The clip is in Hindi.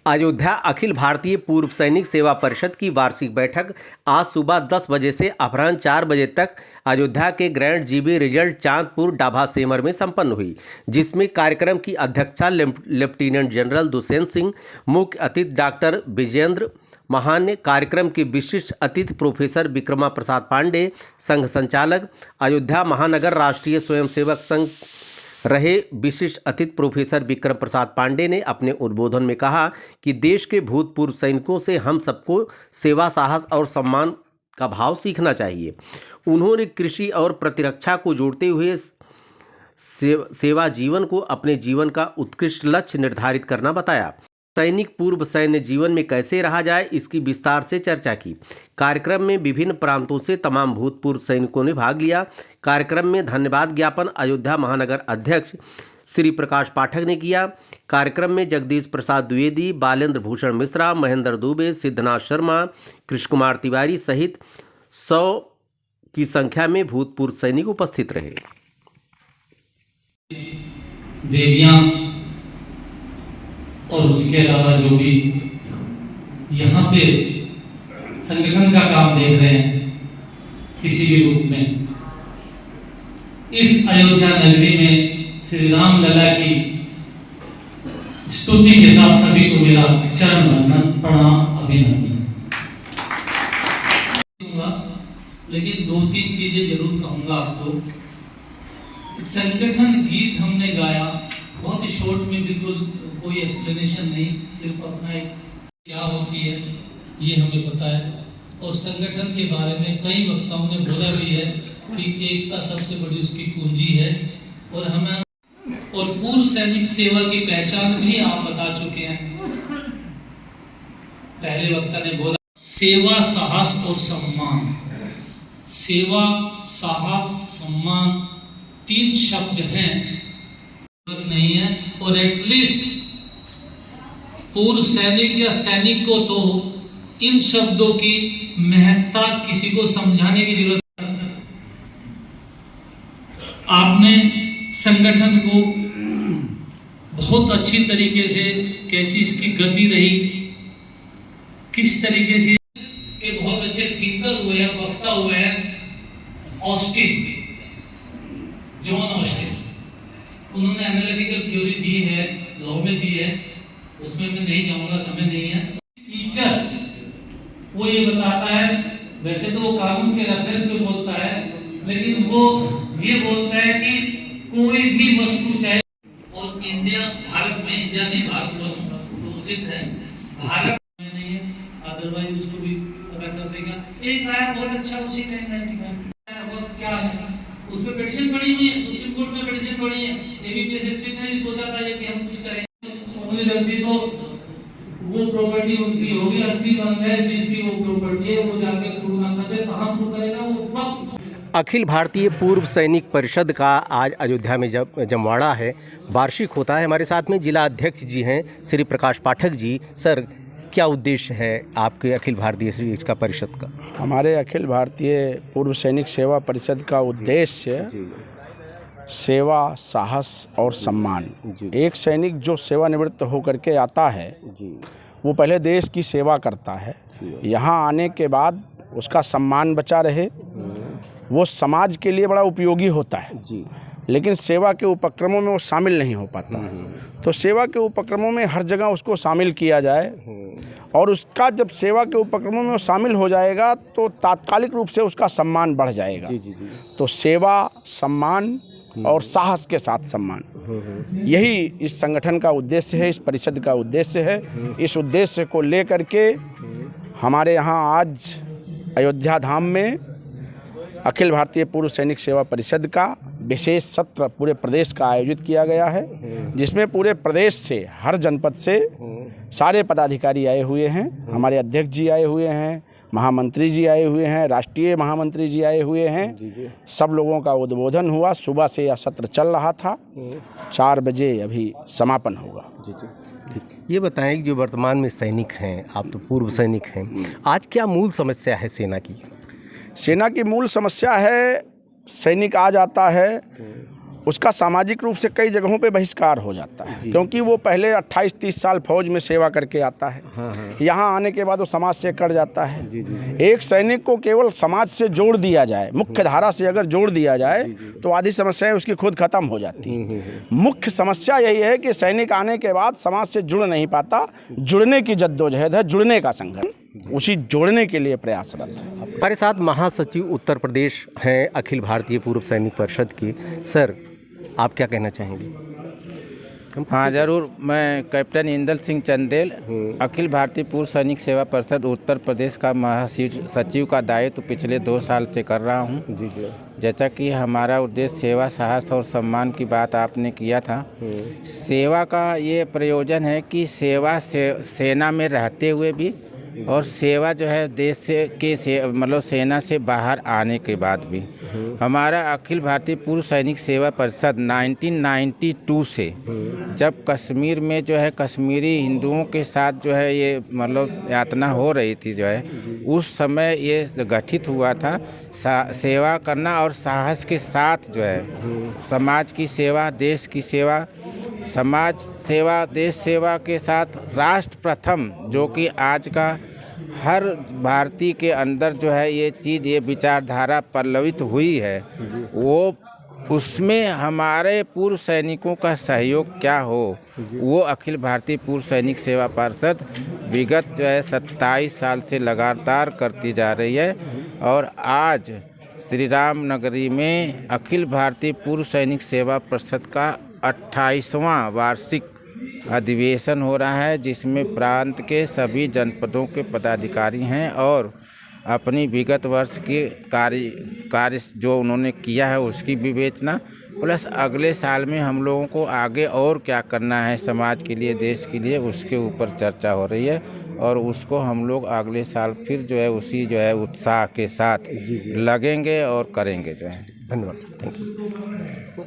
अयोध्या अखिल भारतीय पूर्व सैनिक सेवा परिषद की वार्षिक बैठक आज सुबह 10 बजे से अपराह्न 4 बजे तक अयोध्या के grand GB result Chandpur Dabha सेमर में संपन्न हुई, जिसमें कार्यक्रम की अध्यक्षता लेफ्टिनेंट जनरल दुष्यंत सिंह, मुख्य अतिथि डॉक्टर विजेंद्र महान्य, कार्यक्रम के विशिष्ट अतिथि प्रोफेसर विक्रमा प्रसाद पांडे, संघ संचालक अयोध्या महानगर राष्ट्रीय स्वयंसेवक संघ रहे विशिष्ट अतिथि प्रोफेसर विक्रम प्रसाद पांडे ने अपने उद्बोधन में कहा कि देश के भूतपूर्व सैनिकों से हम सबको सेवा, साहस और सम्मान का भाव सीखना चाहिए। उन्होंने कृषि और प्रतिरक्षा को जोड़ते हुए सेवा जीवन को अपने जीवन का उत्कृष्ट लक्ष्य निर्धारित करना बताया। सैनिक पूर्व सैन्य जीवन में कैसे रहा जाए, इसकी विस्तार से चर्चा की। कार्यक्रम में विभिन्न प्रांतों से तमाम भूतपूर्व सैनिकों ने भाग लिया। कार्यक्रम में धन्यवाद ज्ञापन अयोध्या महानगर अध्यक्ष श्री प्रकाश पाठक ने किया। कार्यक्रम में जगदीश प्रसाद द्विवेदी, बालेंद्र भूषण मिश्रा, महेंद्र दुबे, सिद्धनाथ शर्मा, कृष्ण कुमार तिवारी सहित 100 की संख्या में भूतपूर्व सैनिक उपस्थित रहे। देवियां और उनके अलावा जो भी यहाँ पे संगठन का काम देख रहे हैं किसी भी रूप में, इस अयोध्या नगरी में श्री राम लला की स्तुति के साथ सभी को मेरा चरण वंदन, प्रणाम, अभिनंदन। लेकिन 2-3 चीजें जरूर कहूंगा आपको। संगठन गीत हमने गाया, बहुत ही शॉर्ट में, बिल्कुल कोई एक्सप्लेनेशन नहीं, सिर्फ अपना एक क्या होती है ये हमें पता है। और संगठन के बारे में कई वक्ताओं ने बोला भी है कि एकता सबसे बड़ी उसकी कुंजी है। और हमें और पूर्व सैनिक सेवा की पहचान भी आप बता चुके हैं। पहले वक्ता ने बोला सेवा, साहस और सम्मान। सेवा, साहस, सम्मान 3 शब्द हैं, नहीं है। और एटलीस्ट पूर्व सैनिक या सैनिक को तो इन शब्दों की महत्ता किसी को समझाने की जरूरत है। आपने संगठन को बहुत अच्छी तरीके से, कैसी इसकी गति रही, किस तरीके से के बहुत अच्छे थिंकर हुए हैं, वक्ता हुए हैं। ऑस्टिन, जॉन ऑस्टिन, उन्होंने एनालिटिकल थ्योरी दी है, लॉ में दी है, उसमें मैं नहीं जाऊंगा, समय नहीं है। टीचर्स, वो ये बताता है, वैसे तो वो कानून के रेफरेंस में बोलता है, लेकिन वो ये बोलता है कि कोई भी वस्तु चाहे, और इंडिया, भारत में, इंडिया नहीं भारत बोलूं तो उचित है, भारत में नहीं है, अदरवाइज उसको भी पता कर देगा। एक आया बहुत अच्छा, उसी का 95 वो क्या है, उसमें पिटीशन पड़ी हुई है, सुप्रीम कोर्ट में पिटीशन पड़ी है। एबीपीएसएसपी ने भी सोचा था कि हम कुछ करें, मुझे लगती तो वो प्रॉपर्टी उनकी होगी, अड्डी बंद है, जिसकी वो प्रॉपर्टी है वो जाके प्रूव ना कर दे, कहां प्रूव करेगा वो। अखिल भारतीय पूर्व सैनिक परिषद का आज अयोध्या में जमवाड़ा है, वार्षिक होता है। हमारे साथ में जिला अध्यक्ष जी हैं श्री प्रकाश पाठक जी। सर, क्या उद्देश्य है आपके अखिल भारतीय इसका परिषद का? हमारे अखिल भारतीय पूर्व सैनिक सेवा परिषद का उद्देश्य सेवा, साहस और सम्मान। एक सैनिक जो सेवानिवृत्त होकर के आता है वो पहले देश की सेवा करता है, यहाँ आने के बाद उसका सम्मान बचा रहे, वो समाज के लिए बड़ा उपयोगी होता है, लेकिन सेवा के उपक्रमों में वो शामिल नहीं हो पाता। तो सेवा के उपक्रमों में हर जगह उसको शामिल किया जाए, और उसका जब सेवा के उपक्रमों में वो शामिल हो जाएगा तो तात्कालिक रूप से उसका सम्मान बढ़ जाएगा। तो सेवा, सम्मान और साहस के साथ सम्मान, यही इस संगठन का उद्देश्य है, इस परिषद का उद्देश्य है। इस उद्देश्य को लेकर के हमारे यहाँ आज अयोध्या धाम में अखिल भारतीय पूर्व सैनिक सेवा परिषद का विशेष सत्र पूरे प्रदेश का आयोजित किया गया है, जिसमें पूरे प्रदेश से, हर जनपद से सारे पदाधिकारी आए हुए हैं। हमारे अध्यक्ष जी आए हुए हैं, महामंत्री जी आए हुए हैं, राष्ट्रीय महामंत्री जी आए हुए हैं। सब लोगों का उद्बोधन हुआ। सुबह से यह सत्र चल रहा था, 4 बजे अभी समापन होगा। ये बताएं कि जो वर्तमान में सैनिक हैं, आप तो पूर्व सैनिक हैं, आज क्या मूल समस्या है सेना की? सेना की मूल समस्या है, सैनिक आ जाता है उसका सामाजिक रूप से कई जगहों पे बहिष्कार हो जाता है, क्योंकि वो पहले 28-30 साल फौज में सेवा करके आता है। यहाँ आने के बाद वो समाज से कट जाता है। एक सैनिक को केवल समाज से जोड़ दिया जाए, मुख्य धारा से अगर जोड़ दिया जाए तो आधी समस्याएं उसकी खुद खत्म हो जाती हैं। मुख्य समस्या यही है कि सैनिक आने के बाद समाज से जुड़ नहीं पाता। जुड़ने की जद्दोजहद है, जुड़ने का संघर्ष, उसी जोड़ने के लिए प्रयासरत है। हमारे साथ महासचिव उत्तर प्रदेश हैं अखिल भारतीय पूर्व सैनिक परिषद की। सर, आप क्या कहना चाहेंगे? हाँ ज़रूर। मैं कैप्टन इंदल सिंह चंदेल, अखिल भारतीय पूर्व सैनिक सेवा परिषद उत्तर प्रदेश का महासचिव का दायित्व पिछले 2 साल से कर रहा हूँ। जी। जैसा कि हमारा उद्देश्य सेवा, साहस और सम्मान की बात आपने किया था। सेवा का ये प्रयोजन है कि सेवा सेना में रहते हुए भी, और सेवा जो है देश से मतलब सेना से बाहर आने के बाद भी। हमारा अखिल भारतीय पूर्व सैनिक सेवा परिषद 1992 से, जब कश्मीर में जो है कश्मीरी हिंदुओं के साथ जो है ये मतलब यातना हो रही थी जो है, उस समय ये गठित हुआ था। सेवा करना और साहस के साथ जो है समाज की सेवा, देश की सेवा, समाज सेवा, देश सेवा के साथ राष्ट्र प्रथम, जो कि आज का हर भारतीय के अंदर जो है ये चीज़, ये विचारधारा पल्लवित हुई है, वो उसमें हमारे पूर्व सैनिकों का सहयोग क्या हो, वो अखिल भारतीय पूर्व सैनिक सेवा परिषद विगत जो है 27 साल से लगातार करती जा रही है। और आज श्री राम नगरी में अखिल भारतीय पूर्व सैनिक सेवा परिषद का 28वां वार्षिक अधिवेशन हो रहा है, जिसमें प्रांत के सभी जनपदों के पदाधिकारी हैं और अपनी विगत वर्ष के कार्य जो उन्होंने किया है उसकी विवेचना, प्लस अगले साल में हम लोगों को आगे और क्या करना है समाज के लिए, देश के लिए, उसके ऊपर चर्चा हो रही है। और उसको हम लोग अगले साल फिर जो है उसी जो है उत्साह के साथ लगेंगे और करेंगे जो है। धन्यवाद सर, थैंक यू।